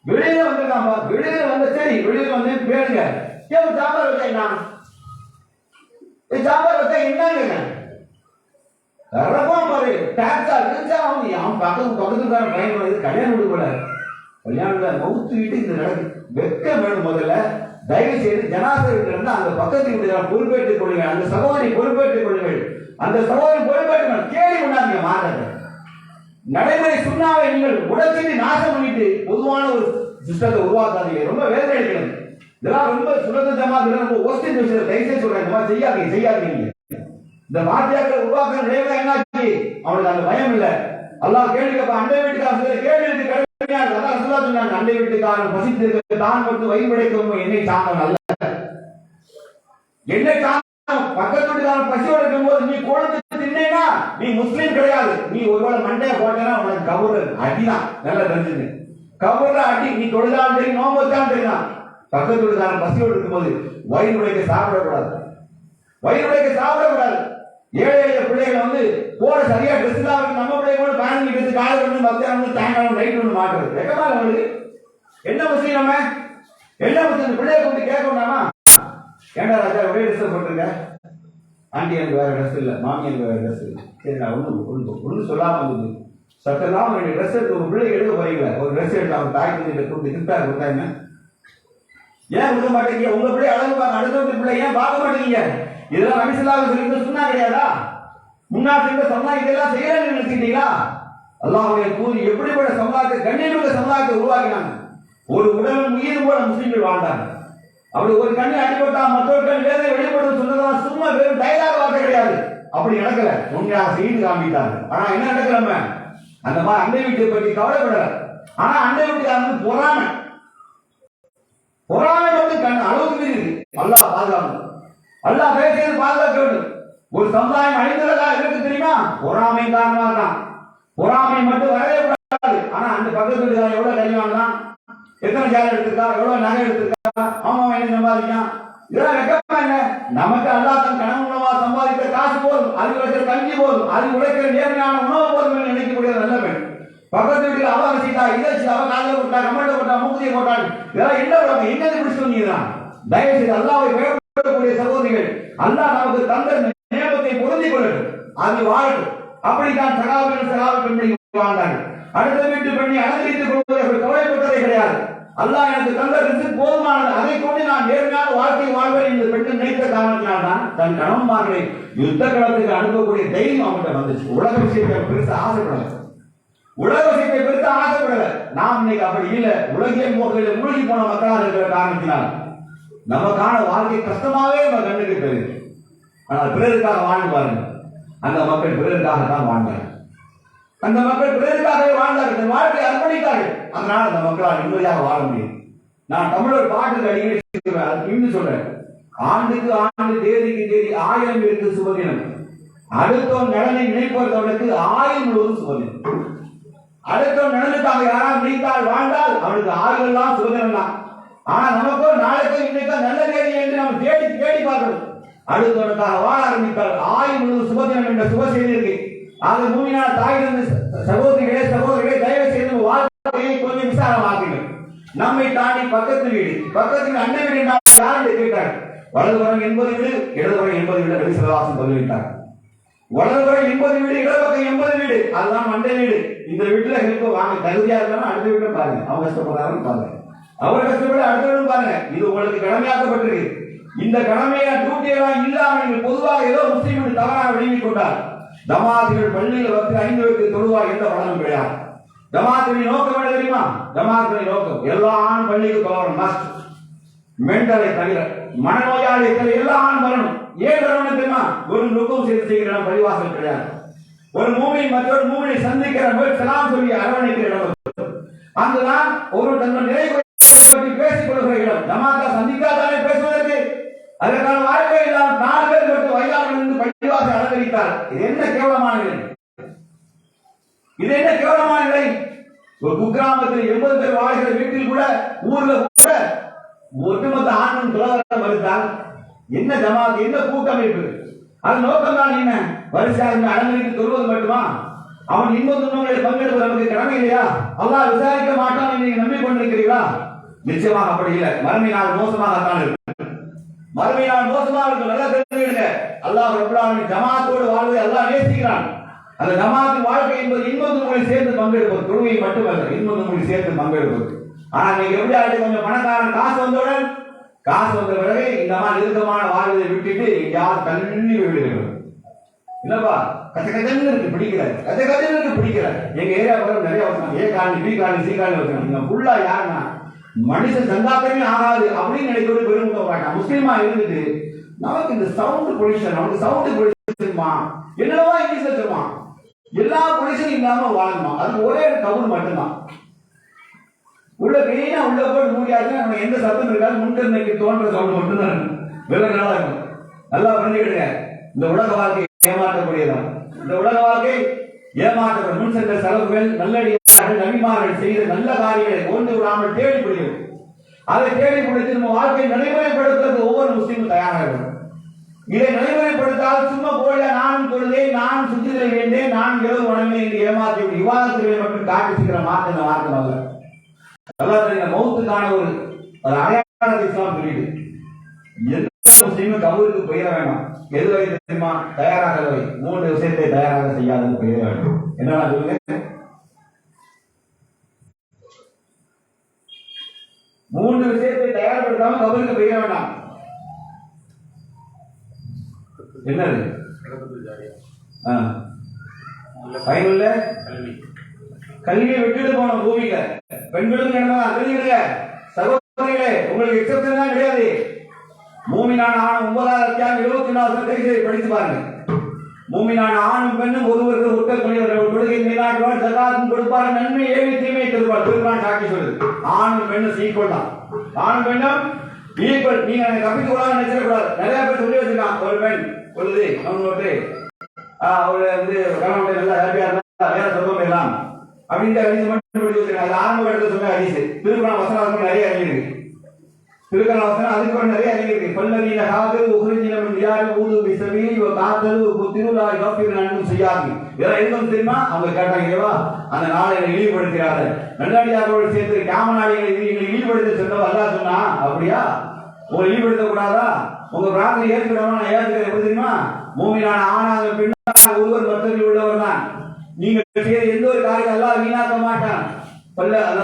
வெளியில வந்துருக்காம்பா வெளியில வந்த சரி வெளியில வந்து பேருங்க ஏன் சாம்பார் வச்சா என்ன சாம்பார் வச்சா என்னங்க பாரு டாக்ஸா இருந்துச்சா அவன் பக்கத்துக்காரன் பயன் பண்ணது கல்யாணம் விட்டு போல கல்யாணம் மவுத்து வீட்டு இந்த நடக்கு வெக்க வேணும் முதல்ல தயவு செய்து ஜனாசா வீட்டுல இருந்து அந்த பக்கத்து வீட்டுல பொறுப்பேற்றுக் கொள்ளுங்கள் அந்த சகோதரி பொறுப்பேற்றுக் கொள்ளுங்கள் அந்த சகோதரி பொறுப்பேற்று கேள்வி பண்ணாதீங்க மாறாங்க நடைமுறை சுண்ணாவை நீங்கள் உடச்சிட்டு நாசம் பண்ணிட்டு பொதுவான ஒரு சிஸ்டத்தை உருவாக்காதீங்க ரொம்ப வேதனை அளிக்கணும் இதெல்லாம் ரொம்ப சுலபமா ரொம்ப ஒஸ்டின் விஷயம் தயவுசெய்து சொல்றேன் இந்த மாதிரி செய்யாதீங்க இந்த வார்த்தையாக்களை உருவாக்குற நிலைமை என்னாச்சு அவனுக்கு அந்த பயம் இல்லை அல்லாஹ் கேள்வி கேட்பா அண்டை வீட்டுக்காரன் கேள்வி சொன்னாங்க அண்டை வீட்டுக்காரன் பசித்து தான் மட்டும் வயிறு என்னை சார்ந்தவன் அல்ல என்னை பக்கத்து வீட்டுக்காரன் பசியோட இருக்கும்போது நீ கொழுந்து தின்னேனா நீ முஸ்லீம் கிடையாது. நீ ஒருவேளை மண்டைய போட்டேன்னா உனக்கு கபூர் அடிதான். நல்லா தெரிஞ்சுங்க, கபூர்ல அடி. நீ தொழுதாலும் சரி நோம்பு வச்சாலும் சரிதான். பக்கத்து வீட்டுக்காரன் பசியோடு இருக்கும்போது வயிறு உடைக்க சாப்பிடக்கூடாது, வயிறு உடைக்க சாப்பிடக்கூடாது. ஏழை எளிய பிள்ளைகள் வந்து போட சரியா ட்ரெஸ் தான் இருக்கு, நம்ம பிள்ளை கூட பேண்ட் ட்ரெஸ் காலையில் ஒன்று மத்தியானம் சாயங்காலம் நைட் ஒன்று மாட்டுறது வெக்கமா நம்மளுக்கு. என்ன முஸ்லீம் நம்ம என்ன முஸ்லீம் பிள்ளைய கூப்பிட்டு கேட்கணும்னாமா, ஏண்டா ராஜா ஒரே ட்ரெஸ் போட்டிருக்க, ஆண்டி எனக்கு வேற ட்ரெஸ் இல்லை, மாமி எனக்கு வேற ட்ரெஸ் இல்லை. சரி நான் ஒன்றும் சொல்லாம இருந்தது சட்டெல்லாம் ரெண்டு ட்ரெஸ் எடுத்து உங்க பிள்ளைக்கு எடுக்க போறீங்களா, ஒரு ட்ரெஸ் எடுத்து அவங்க தாய் தந்தையிட்ட கூப்பிட்டு கிஃப்டா கொடுத்தாங்க. ஏன் கொடுக்க மாட்டேங்க? உங்க பிள்ளை அழகு பார்க்க அடுத்த பிள்ளை ஏன் பார்க்க மாட்டேங்க? இதெல்லாம் நபிசல்லாஹு அலைஹி வஸல்லம் சொன்னா கிடையாதா? முன்னாடி சொன்னா இதெல்லாம் செய்யறேன்னு நினைச்சிட்டீங்களா? அல்லாஹ்வுடைய தூதர் எப்படிப்பட்ட சமுதாயத்தை கண்ணியமிக்க சமுதாயத்தை உருவாக்கினாங்க. ஒரு உடலும் உயிர் போல முஸ்லிம்கள் வாழ்ந்தாங்க. அப்படி ஒரு கண்ணு அடிபட்டா மற்றொரு கண் வேதனை வெளிப்படும் சொன்னதெல்லாம் சும்மா வெறும் டைலாக் வார்த்தை கிடையாது. அப்படி நடக்கல, உண்மையாக செய்து காமித்தாங்க. ஆனா என்ன நடக்கலாம அந்த மாதிரி அண்டை வீட்டை பற்றி கவலைப்படல. ஆனா அண்டை வீட்டுக்காரங்க பொறாமை வந்து கண் அளவுக்கு மீறி இருக்கு. அல்லாஹ் பாதுகாக்கணும், அல்லாஹ் பேசியது பாதுகாக்க வேண்டும். ஒரு சமுதாயம் அழிந்ததா இருக்கு தெரியுமா? பொறாமை காரணமா தான். பொறாமை மட்டும் வரவே கூடாது. ஆனா அந்த பக்கத்து வீட்டுக்காரன் எவ்வளவு கறி வாங்கலாம், எத்தனை சேலை எடுத்திருக்கா, எவ்வளவு நகை எடுத்திருக்கா, அவன் என்ன சம்பாதிக்கான், இதெல்லாம் வெக்கமா என்ன? நமக்கு அல்லாஹ் தன் கனவு மூலமா சம்பாதித்த காசு போதும், அது உழைக்கிற கஞ்சி போதும், அது உழைக்கிற நேர்மையான உணவு போதும் என்று நினைக்கக்கூடிய நல்ல பெண். பக்கத்து வீட்டுல அவன் வச்சுட்டா, இதை அவன் காலையில் போட்டா, கம்மட்ட போட்டா, மூக்குதியை போட்டான், இதெல்லாம் என்ன உலகம் எங்க பிடிச்சு வந்தீங்கதான்? தயவு செய்து அல்லாஹ்வை பயப்படக்கூடிய சகோதரிகள், அல்லாஹ் நமக்கு தந்த நியமத்தை பொருந்திக் கொள்ளட்டும், அது வாழட்டும். அப்படித்தான் சகாபாக்கள் வாழ்ந்தார்கள். அடுத்த வீட்டு பெண்ணை அலங்கரித்துக் கொள்வதற்கு கவலைப்பட்டதே கிடையாது. அல்லாஹ் எனக்கு தந்த ரிஸ்க் போதுமானது, அதை கொண்டு நான் நேர்மையான வாழ்க்கை வாழ்வேன் இந்த பெண்ணை நினைத்த காரணத்தினால் தான் தன் கணவன்மார்களை யுத்த களத்துக்கு அனுப்பக்கூடிய தைரியம் அவங்கள்ட்ட வந்துச்சு. உலக விஷயத்தை பெருசா ஆசைப்படல, உலக விஷயத்தை பெருசா ஆசைப்படல. நாம் இன்னைக்கு அப்படி இல்லை. உலகியல் மோகங்களில் மூழ்கி போன மக்களாக இருக்கிற காரணத்தினால் நமக்கான வாழ்க்கை கஷ்டமாவே நம்ம கண்ணுக்கு தெரியுது. ஆனால் பிறருக்காக வாழ்ந்து பாருங்க, அந்த மக்கள் பிறருக்காக தான் வாழ்ந்தார்கள். அந்த மக்கள் பிறருக்காகவே வாழ்ந்தார்கள், வாழ்க்கையை அர்ப்பணித்தார்கள். அதனால அந்த மக்களால் நிம்மதியாக வாழ முடியும். நான் தமிழர் பாட்டுக்கு அடிக்கடி சொல்றேன், ஆண்டுக்கு ஆண்டு தேதிக்கு தேதி 1000 இருக்கு சுபதினம், அடுத்தவன் நலனை நினைப்பவர்களுக்கு 1000 முழுவதும் சுபதினம். அடுத்தவன் நலனுக்காக யாராவது நினைத்தால் வாழ்ந்தால் அவனுக்கு 1000 எல்லாம் சுபதினம் தான். ஆனா நமக்கோ நாளைக்கோ இன்னைக்கோ நல்ல தேதி என்று நாம் தேடி தேடி பார்க்கணும். அடுத்தவனுக்காக வாழ ஆரம்பித்தால் 1000 முழுவதும் சுபதினம் என்ற சுப செய்தி இருக்கு. ஆக மூமினான தாயிலிருந்து சகோதரிகளே தயவு செய்து வாழ்க்கையை கொஞ்சம் விசாரமாக்குங்கள். நம்மை தாண்டி பக்கத்து வீடு அண்டை வீடு யாருடைய கேட்டார்? வலதுபுறம் 80 வீடு, இடதுபுறம் 80 வீடு நபி ஸல்லல்லாஹு அலைஹி வஸல்லம் சொல்லிவிட்டார். வலதுபுறம் 80 வீடு, இடதுபக்கம் 80 வீடு, அதுதான் அண்டை வீடு. இந்த வீட்டுல ஹெல்ப் வாங்க தகுதியா இருந்தாலும் அடுத்த வீட்டை பாருங்க, அவங்க கஷ்டப்படுறாங்கன்னு பாருங்க, அவர் கஷ்டப்பட அடுத்த வீடும் பாருங்க. இது உங்களுக்கு கடமையாக்கப்பட்டிருக்கு. இந்த கடமையா டியூட்டியெல்லாம் இல்லாம நீங்கள் பொதுவாக ஏதோ முஸ்லீம் தவறாக விளங்கிக் கொண்டார். ஜமாத்துகள் பள்ளியில் வந்து 5 வயது தொழுவார், எந்த பலனும் கிடையாது. ஜமாத்துடைய நோக்கம் என்ன தெரியுமா? ஜமாத்துடைய நோக்கம் எல்லா ஆண் பள்ளிக்கு போகணும், மஸ்ட். மென்டலை தவிர மனநோயாளி தவிர எல்லா ஆண் வரணும். ஏன் வரணும் தெரியுமா? ஒரு நுகம் செய்கிற பள்ளிவாசல் கிடையாது. ஒரு மூமின் மற்றொரு மூமினை சந்திக்கிற போது சலாம் சொல்லி அரவணைக்கிற இடம், அங்குதான் ஒரு தங்கள் நிலை பேசிக் கொள்கிற இடம். ஜமாத்தா சந்திக்காதானே பேசுவதற்கு. அதற்கான வாய்ப்பே இல்லாமல் 4 பேர் மட்டும் வைகாமல் இருந்து பள்ளிவாசல் அலங்கரித்தார். இது என்ன கேவலமான நிலை? இது என்ன கேவலமான நிலை? ஒரு குக்கிராமத்தில் 80 பேர் வாழ்கிற வீட்டில் கூட, ஊர்ல கூட ஒட்டுமொத்த ஆண்களும் துறவர மறுத்தால் என்ன ஜமாத், என்ன கூட்டமைப்பு? அது நோக்கம் தான் என்ன? வரிசையாக அலங்கரித்து சொல்வது மட்டுமா? அவன் இன்ப துன்பங்களில் பங்கெடுப்பது நமக்கு கடமை இல்லையா? அல்லாஹ் விசாரிக்க மாட்டான் நீங்க நம்பிக்கொண்டிருக்கிறீர்களா? நிச்சயமாக அப்படி இல்லை. மறுமை நாள் மோசமாகத்தான் இருக்கும். மறுமை நாள் மோசமாக இருக்கும். நல்லா தெரிஞ்சுக்கிடுங்க. அல்லாஹ் ரப்பல் ஆலமீன் ஜமாத்தோடு வாழ்வதை அல்லாஹ் நேசிக்கிறான். அந்த ஜமாத்தின் வாழ்க்கை என்பது இன்ப துன்பங்களில் சேர்ந்து பங்கெடுப்பது, தொழுகை மட்டுமல்ல, இன்ப துன்பங்களில் சேர்ந்து பங்கெடுப்பது. ஆனா நீங்க எப்படி ஆயிட்டு கொஞ்சம் பணக்காரன் காசு வந்தவுடன், காசு வந்த பிறகு இந்த மாதிரி நெருக்கமான வாழ்வதை விட்டுட்டு யார் தள்ளி விடுகிறது இல்லப்பா? கச்சன்னு இருக்கு பிடிக்கல, கச்சன்னு இருக்கு பிடிக்கல. எங்க ஏரியா நிறைய வருஷம் A colony, B colony, C colony வருஷம். நீங்க ஃபுல்லா யாருன்னா மனுஷன் சந்தாத்தமே ஆகாது அப்படின்னு நினைக்கிறது பெருமுக மாட்டான். முஸ்லீமா இருந்துட்டு நமக்கு இந்த சவுண்ட் பொல்யூஷன், நமக்கு சவுண்ட் பொல்யூஷன்மா என்னவா இங்கிலீஷ்ல சொல்லுவான், எல்லா பொல்யூஷனும் இல்லாம வாழணுமா? அது ஒரே கவுன் மட்டும்தான். உள்ள மெயினா உள்ள போய் மூடியாச்சுன்னா நம்ம எந்த சத்தம் இருக்காது, முன்கருணைக்கு தோன்ற சவுண்ட் மட்டும்தான் இருக்கும். விலங்கெல்லாம் இருக்கும். நல்லா புரிஞ்சுக்கிடுங்க. இந்த உலக வாழ்க்கை ஏமாற்றக்கூடியதான். இந்த உலக வாழ்க்கை ஏமாற்ற முன் சென்ற செலவுகள் நல்லடியார்கள் நபிமார்கள் செய்த நல்ல காரியங்களை ஒன்று விடாமல் தேடி பிடிக்கும். அதை தேடி பிடித்து நம்ம வாழ்க்கை நடைமுறைப்படுத்துறது ஒவ்வொரு முஸ்லீமும் தயாராக இருக்கும். இதை நடைமுறைப்படுத்தால் சும்மா போல நானும் தொழுதேன், நான் சுற்றிலை வேண்டேன், நான் இரவு வணங்கினேன் என்று ஏமாற்றி விவாதத்துகளை மட்டும் காட்டி செய்கிற மாற்றம் இந்த மார்க்கம் அல்ல. அல்லாஹ் மௌத்துக்கான ஒரு அடையாளத்தை இஸ்லாம் சொல்லிடு. எந்த முஸ்லீமும் கபூருக்கு போயிட வேண்டாம். எது வரை தெரியுமா? தயாராக வை. 3 விஷயத்தை தயாராக செய்யாதது போயிட வேண்டும். என்னன்னா சொல்லுங்க, 3 விஷயத்தை தயார்படுத்தாம கபூருக்கு போயிட வேண்டாம். என்னது? பயனுள்ள கல்வியை விட்டுட்டு போன பூமியில பெண்களும் தெரிஞ்சுக்கிடுங்க சகோதரிகளே, உங்களுக்கு எக்ஸப்ஷன் தான் கிடையாது. மூமினான ஆணும் 9வது அத்தியாயம் 24 படித்து பாருங்க. மூமினான ஆணும் பெண்ணும் ஒருவருக்கு ஒட்டக்கூடியவர்கள், தொழுகை நிலைநாட்டுவார், ஜகாத்தும் கொடுப்பார், நன்மை ஏவி தீமை தருவார். திருக்குறான் சாட்சி சொல்லுது. ஆணும் பெண்ணும் ஈக்குவல் தான். ஆணும் பெண்ணும் ஈக்குவல். நீங்க தப்பித்து கூடாது நினைச்சிடக்கூடாது. நிறைய பேர் சொல்லி வச்சிருக்கான், ஒரு பெண் சொல்லுது அவங்களோட்டு அவரு கணவன் நல்லா ஹாப்பியா இருந்தா வேற சொல்ல போயிடலாம் அப்படின்ற ஹதீஸ் மட்டும் படிச்சு வச்சிருக்காங்க. அது ஆரம்ப கட்டத்தில் சொன்ன ஹதீஸ். திருக்குறான் வசனம் நிறைய அறிஞ்சிருக்கு. திருக்குறான் வசனம் அதுக்கு நிறைய அறிஞ்சிருக்கு. பல்லவீன காதல் உகுரிஜினம் யாரு ஊது பிசவி காதல் திருவிழா யோசிப்பு நன்மை செய்யாது. இதெல்லாம் எதுவும் தெரியுமா? அவங்க கேட்டாங்க, ஏவா அந்த நாளை இழிவுபடுத்துகிறார்கள், நல்லடியாரோடு சேர்த்து காமநாடிகளை எங்களை இழிவுபடுத்த சொன்னவா அல்லாஹ் சொன்னா? அப்படியா? உங்களை இழிவுபடுத்த கூடாதா? உங்க பிரார்த்தனை ஏற்கனவே நான் ஏற்றுக்கிறேன். எப்படி தெரியுமா? மூமினான ஆணாக பெண்ணாக ஒருவர் மற்றவர்கள் உள்ளவர் தான். நீங்க செய்ய எந்த ஒரு காரியம் அல்லாஹ் வீணாக்க மாட்டான். அல்லாஹ்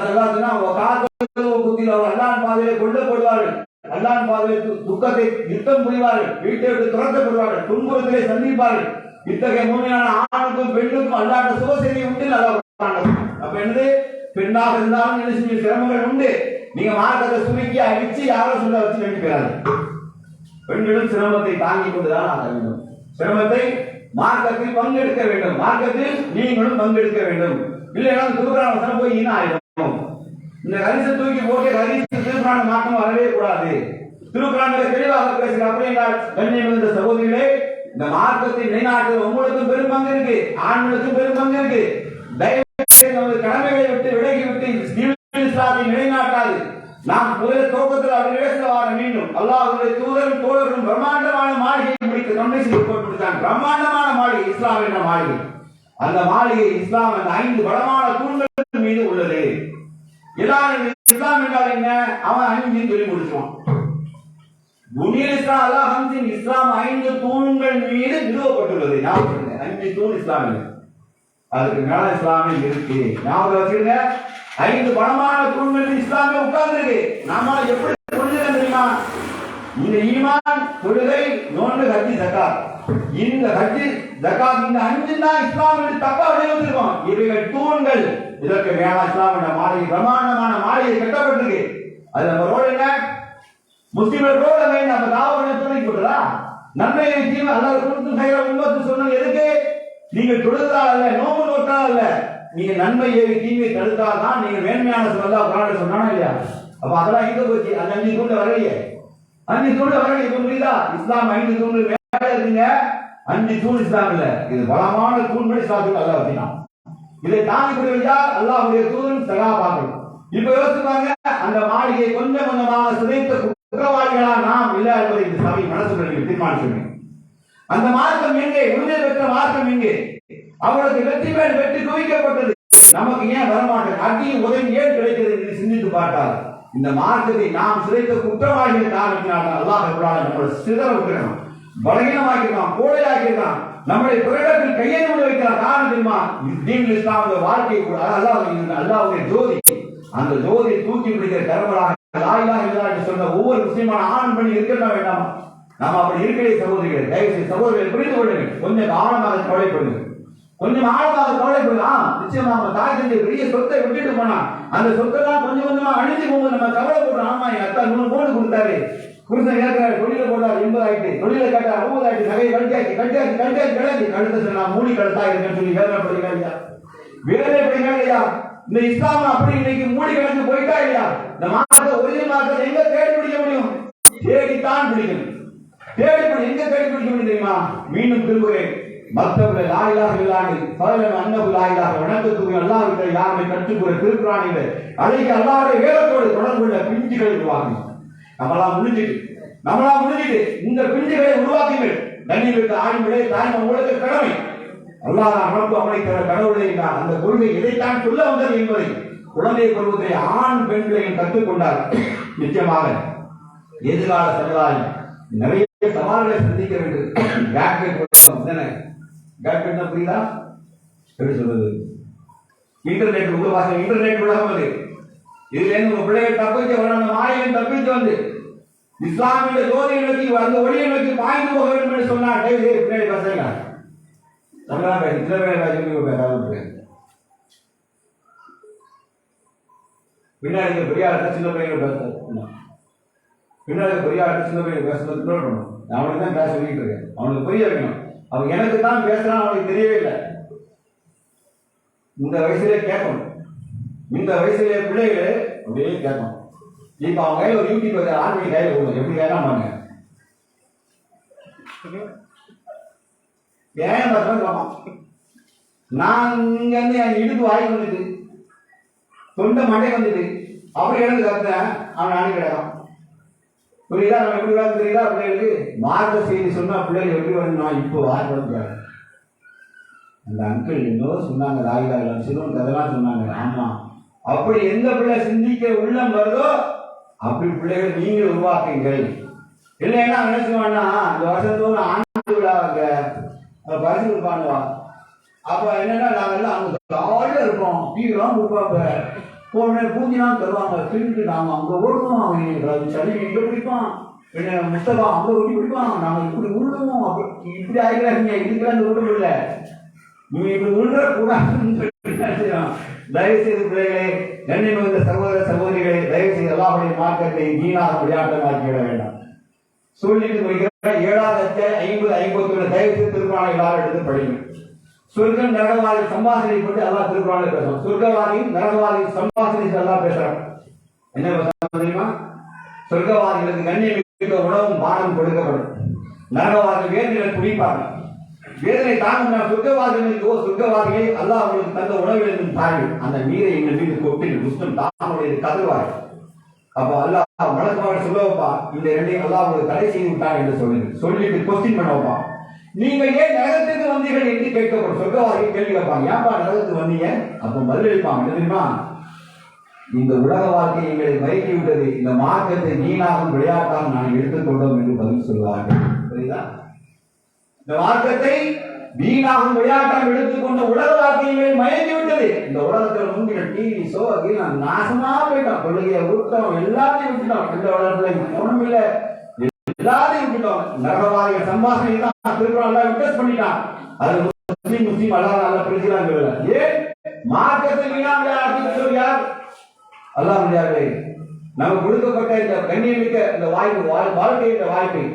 பாதையிலே கொல்லப்படுவார்கள், அல்லாஹ் பாதையிலே துக்கத்தை யுத்தம் புரிவார்கள், வீட்டை விட்டு துரத்தப்படுவார்கள், துன்புறத்திலே சந்திப்பார்கள். இத்தகைய மூமினான ஆணுக்கும் பெண்ணுக்கும் அல்லாஹ் சுப செய்தி உண்டு. அப்ப என்னது? பெண்ணாக இருந்தாலும் என்ன செய்ய சிரமங்கள் உண்டு. நீங்க மார்க்கத்தை சுருக்கி அடிச்சு யாரும் சொல்ல வச்சு நினைக்கிறாரு. பெண்களும் சிரமத்தை தாங்கிக் கொண்டுதான் ஆக வேண்டும். சிரமத்தை மார்க்கத்தில் பங்கெடுக்க வேண்டும். மார்க்கத்தில் நீங்களும் பங்கெடுக்க வேண்டும். இல்லைன்னா திருக்குறான் வசனம் போய் ஆயிடும். இந்த ஹதீஸை தூக்கி போட்டு ஹதீஸ் திருக்குறான் மாற்றம் வரவே கூடாது. திருக்குறான் தெளிவாக பேசுகிற அப்படி என்றால் கண்ணியமிகுந்த சகோதரிகளே, இந்த மார்க்கத்தை நிலைநாட்டு உங்களுக்கும் பெரும் பங்கு இருக்கு, ஆண்களுக்கும் பெரும் பங்கு இருக்கு. தயவு கடமைகளை விட்டு விலகி விட்டு இஸ்லாத்தை நிலைநாட்டாது. நாம் முதல் துவக்கத்தில் அவர் பேசுவார மீண்டும் அல்லாஹ்வுடைய தூதரும் தோழரும் பிரம்மாண்டமான மாளிகையை முடித்து நம்மை கொடுத்தாங்க. பிரம்மாண்டமான மாளிகை இஸ்லாம் என்ற மாளிகை. அந்த மாளிகை இஸ்லாம் அந்த 5 பலமான தூண்கள் மீது உள்ளது. எல்லாரும் இஸ்லாம் என்றால் என்ன? அவன் 5 சொல்லி முடிச்சுவான். துனியல் இஸ்லாம் அல்லாஹ் ஹம்தின் இஸ்லாம் 5 தூண்கள் மீது நிறுவப்பட்டுள்ளது. ஞாபகம் 5 தூண் இஸ்லாம் இல்லை, அதுக்கு மேல இஸ்லாமில் இருக்கு. ஞாபகம் வச்சுருங்க. 5 பலமான தூண்கள் இஸ்லாமே உட்கார்ந்துருக்கு. நாம எப்படி புரிஞ்சுக்க தெரியுமா? இந்த ஈமான், தொழுகை, நோன்பு, ஹஜ், ஜகாத், இந்த ஹஜ் ஜகாத் இந்த 5 தான் இஸ்லாம் என்று தப்பா விளைவிச்சிருக்கோம். இவைகள் தூண்கள். இதற்கு மேல இஸ்லாம் என்ற மாளிகை, பிரமாண்டமான மாளிகை கட்டப்பட்டிருக்கு. அது நம்ம ரோடு என்ன? முஸ்லிம்கள் ரோடு என்ன? நம்ம தாவரை துணை போட்டுறா நன்மை தீமை அல்லாஹ் கொடுத்து செய்யற உம்மத்து சொன்னது எதுக்கு? நீங்கள் தொழுதால் அல்ல, நோம்பு நோட்டால் அல்ல, நீங்க நன்மை ஏவி தீமையை தடுத்தால் தான் நீங்க மேன்மையான சொல்லா குரான் சொன்னானா இல்லையா? அப்ப அதெல்லாம் எங்க போச்சு? அந்த 5 தூண்ல வரலையே. 5 தூண்ல வரலையே. புரியுதா? இஸ்லாம் 5 தூண்கள் மேல இருக்குங்க. 5 தூண் இஸ்லாம் இல்ல, இது பலமான தூண்கள் இஸ்லாத்துக்கு அல்லாஹ் வச்சினான். இதை தாங்கி கொடுத்தா அல்லாஹ்வுடைய தூதரும் சகாபாக்கள். இப்ப யோசிப்பாங்க, அந்த மாளிகை கொஞ்சம் கொஞ்சமாக சிதைத்த குற்றவாளிகளா நாம் இல்ல என்பதை இந்த சபை மனசுக்குள்ள தீர்மானிச்சு. அந்த மார்க்கம் எங்கே? உறுதி பெற்ற மார்க்கம் எங்கே? அவளுக்கு வெற்றி மேல் வெற்றி குவிக்கப்பட்டது. நமக்கு ஏன் வரமாட்டேன்? அடியும் உதவி ஏன் கிடைக்கிறது என்று சிந்தித்து பார்த்தால் இந்த மார்க்கத்தை நாம் சிதைத்த குற்றவாளிகள் காரணத்தினால் அல்லாஹ் நம்மளை சிதற விட்டுறான், பலகீனமாக்கிருக்கான், கோழையாக்கிருக்கான், நம்மளை பிறரிடத்தில் கையெழுந்து வைக்கிறான். காரணம் தெரியுமா? தீன் இஸ்லாமுடைய வாழ்க்கை கூட அல்லாஹ்வுடைய ஜோதி. அந்த ஜோதியை தூக்கி பிடிக்கிற கர்மலாக லா இலாஹ இல்லல்லாஹ் என்று சொன்ன ஒவ்வொரு முஸ்லிமான ஆண் பெண் இருக்கணும் வேண்டாமா? நாம் அப்படி இருக்கிற சகோதரிகள், தயவுசெய்து சகோதரிகள் புரிந்து கொள்ளுங்கள். கொஞ்சம் ஆழமாக கவலைப்படுங்க, கொஞ்சம் ஆழமாக கவலைப்படலாம். நிச்சயமா நம்ம தாய் தந்தை பெரிய சொத்தை விட்டுட்டு போனா அந்த சொத்தெல்லாம் கொஞ்சம் கொஞ்சமா அழிஞ்சு போகும்போது நம்ம கவலைப்படுறோம். ஆமா, எங்க அத்தா 100 கோடி கொடுத்தாரு, புருஷன் ஏற்கிறாரு, தொழில போட்டாரு 80 ஆயிட்டு, தொழில கேட்டார் 60 ஆயிட்டு, நகையை கட்டியாச்சு கழுத்து சொன்னா மூடி கழுத்தா இருக்குன்னு சொல்லி வேதனைப்படுறீங்க இல்லையா? வேதனைப்படுறீங்க இல்லையா? இந்த இஸ்லாம் அப்படி இன்னைக்கு மூடி கிடந்து போயிட்டா இல்லையா? இந்த மார்க்க ஒரிஜினல் மார்க்கத்தை எங்க தேடி பிடிக்க முடியும்? தேடித்தான் பிடிக்கணும். தேடி எங்க தேடி எப்படி தெரியுமா? மீண்டும் திரும்புகிறேன். மக்தப்ல லா இலாஹ இல்லல்லாஹ் ஃபஅலம் அன்னஹு லா இலாஹ வணக்கத்துக்கு அல்லாஹ்விட்ட யாரை கற்றுக்கூற திருக்குறானிலே அன்னைக்கு அல்லாஹ்வுடைய வேதத்தோடு தொடர்புள்ள பிஞ்சுகளை உருவாக்கணும். நம்மளாம் முடிஞ்சிட்டு இந்த பிஞ்சுகளை உருவாக்குங்கள். கண்ணியமிக்க ஆண்களே, தாய்மை உங்களுக்கு கடமை. அல்லாஹ் நமக்கு அமைக்கிற கடவுளை அந்த கொள்கை எதைத்தான் சொல்ல வந்தது என்பதை குழந்தை பருவத்தை ஆண் பெண்களையும் கற்றுக்கொண்டார். நிச்சயமாக எதிர்கால சமுதாயம் நிறைய சவால்களை சந்திக்க வேண்டும். புரியுதா? எப்படி சொல்றது? இன்டர்நெட் உருவாக்க இன்டர்நெட் உலகம் அது. இதுல இருந்து உங்க பிள்ளைகள் தப்பிச்சு வரணும், மாயவன் தப்பிச்சு வந்து இஸ்லாமிய ஜோதியை நோக்கி அந்த ஒளியை நோக்கி பாய்ந்து போக வேண்டும் என்று சொன்னார். பின்னாடி பேசுறீங்க தமிழா பேச சில பேர் பின்னாடி பெரியார்ட்ட சின்ன பையன் பேசுறது, பின்னாடி பெரியார்ட்ட சின்ன பையன் பேசுறது அவனுக்கு தான் பேச சொல்லிட்டு இருக்கேன். அவனுக்கு புரிய வைக்கணும். அவன் எனக்கு தான் பேசுறான், அவனுக்கு தெரியவே இல்லை. இந்த வயசுலேயே கேட்கணும். இந்த வயசுலேயே பிள்ளைகளை அப்படியே கேட்கணும். இப்ப அவங்க கையில் ஒரு யூடியூப் ஆன்மீக கையில் கொடுக்கும். எப்படி கேட்காம ஏன் கேட்பான். நான் இங்க இருந்து என் இடுப்பு வாய் வந்துட்டு தொண்டை மண்டை வந்துட்டு அப்படி இழந்து கத்துறேன். அவன் அணி கிடக்கான். புரியுதா? நம்ம எப்படி வேலை தெரியுதா? பிள்ளைகளுக்கு மார்க்க செய்தி சொன்னா பிள்ளைகள் எப்படி வரணும். இப்போ வார்த்தை அந்த அங்கிள் இன்னொரு சொன்னாங்க, ராயிலாக சிறுவன் அதெல்லாம் சொன்னாங்க. ஆமா, அப்படி எந்த பிள்ளை சிந்திக்க உள்ளம் வருதோ அப்படி பிள்ளைகள் நீங்கள் உருவாக்குங்கள். இல்லைன்னா என்ன செய்வான்னா, இந்த வருஷத்தோடு ஆண்டு விழாங்க பரிசு கொடுப்பானுவா. அப்ப என்னன்னா நாங்கெல்லாம் அவங்க ஜாலியா இருப்போம். டீலாம் கொடுப்பாங்க, போன பூஜைலாம் தருவாங்க. திருட்டு நாம அங்க ஓடுவோம். அவன் சளி எங்க பிடிப்பான், என்ன முஸ்தபா அங்க ஒட்டி பிடிப்பான். நாங்க இப்படி உருளுவோம். அப்படி இப்படி ஆகிறாங்க. இதுக்கெல்லாம் இந்த உடம்பு இல்லை. நீங்க இப்படி உருள கூடாதுன்னு தயவு செய்து பிள்ளைகளே, கண்ணியம் வந்த சகோதர சகோதரிகளை தயவு செய்து எல்லாருடைய மார்க்கத்தை வீணாக விளையாட்டமாக்கிவிட வேண்டாம். சொல்லிட்டு முடிக்கிறேன். 7வது அத்தியாயம் 50-51 தயவு செய்து திருக்குறானை எல்லாரும் எடுத்து படிங்க. சொர்க்கம் நரகவாதி சம்பாசனை போட்டு எல்லாம் திருக்குறானை பேசுறோம். சொர்க்கவாதியும் நரகவாதியும் சம்பாசனை எல்லாம் பேசுறோம். என்ன பேசுறாங்க தெரியுமா? சொர்க்கவாதிகளுக்கு கண்ணியம் உணவும் பானம் கொடுக்கப்படும். நரகவாதி வேதனை குடிப்பாங்க. வேதனை தாங்க சொர்க்கவாதிகளுக்கு சொர்க்கவாதிகளை அல்லாஹ் அவர்களுக்கு தந்த உணவில் இருந்தும் தாழ்வு அந்த நீரை எங்கள் மீது கொட்டி முஸ்லிம் தாங்களுடைய கதவாய். அப்போ அல்லாஹ் வழக்கமாக சொல்ல வைப்பா, இந்த ரெண்டையும் அல்லாஹ் உங்களுக்கு தடை செய்து விட்டார் என்று சொல்லிட்டு கொஸ்டின் பண்ண வைப்பா. நீங்க ஏன் நரகத்துக்கு வந்தீர்கள் என்று கேட்கப்படும். சொர்க்கவாதிகள் கேள்வி கேட்பாங்க, ஏன்பா நரகத்துக்கு வந்தீங்க? அப்போ பதிலளிப்பாங்க, என்ன தெரியுமா? இந்த உலக வாழ்க்கை எங்களை மயக்கி விட்டது, இந்த மார்க்கத்தை வீணாகவும் விளையாட்டாகவும் நான் எடுத்துக்கொண்டோம் என்று பதில் சொல்வார்கள். புரியுதா? இந்த மார்க்கத்தை வீணாகவும் விளையாட்டாகவும் எடுத்துக்கொண்ட உலக வாழ்க்கையை மயங்கி விட்டது. இந்த உலகத்தில் முந்தின டிவி ஷோ நாசமா போயிட்டோம். கொள்கையை விட்டோம், எல்லாத்தையும் விட்டுட்டோம். இந்த உலகத்துல ஒண்ணும் இல்லை, எல்லாத்தையும் விட்டுட்டோம். நரகவாதிகள் சம்பாஷணை தான் திருக்குறள் விட்டஸ் பண்ணிட்டான். அது முஸ்லீம் அல்லாஹ் நல்லா பிரிச்சுலாம் சொல்லல. ஏன் மார்க்கத்தை வீணா விளையாட்டு யார்? அல்லாஹ் முடியாது. நமக்கு கொடுக்கப்பட்ட இந்த கண்ணியமிக்க இந்த வாய்ப்பு, வாழ்க்கை இந்த வாய்ப்பை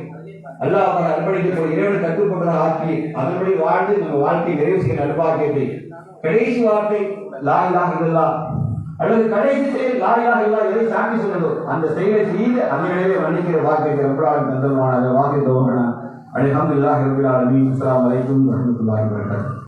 அல்லாஹ் அர்ப்பணிக்கக்கூடிய இறைவனுக்கு கட்டுப்பட்டதாக ஆக்கி அதன்படி வாழ்ந்து நம்ம வாழ்க்கையை நிறைவு செய்ய நடுபாக்கியத்தை கடைசி வார்த்தை லா இலாஹ இல்லல்லாஹ் அல்லது கடைசி செயல் லா இலாஹ இல்லல்லாஹ் எதை சாட்சி சொன்னதோ அந்த செயலை செய்து அந்த நிலையை மன்னிக்கிற வாக்கியத்தை ரப்பல் தந்தருமான அந்த வாக்கியத்தை அல்ஹம்துலில்லாஹி ரப்பில் ஆலமீன். அஸ்ஸலாமு அலைக்கும் வரஹ்மத்துல்லாஹி வபரகாத்துஹு.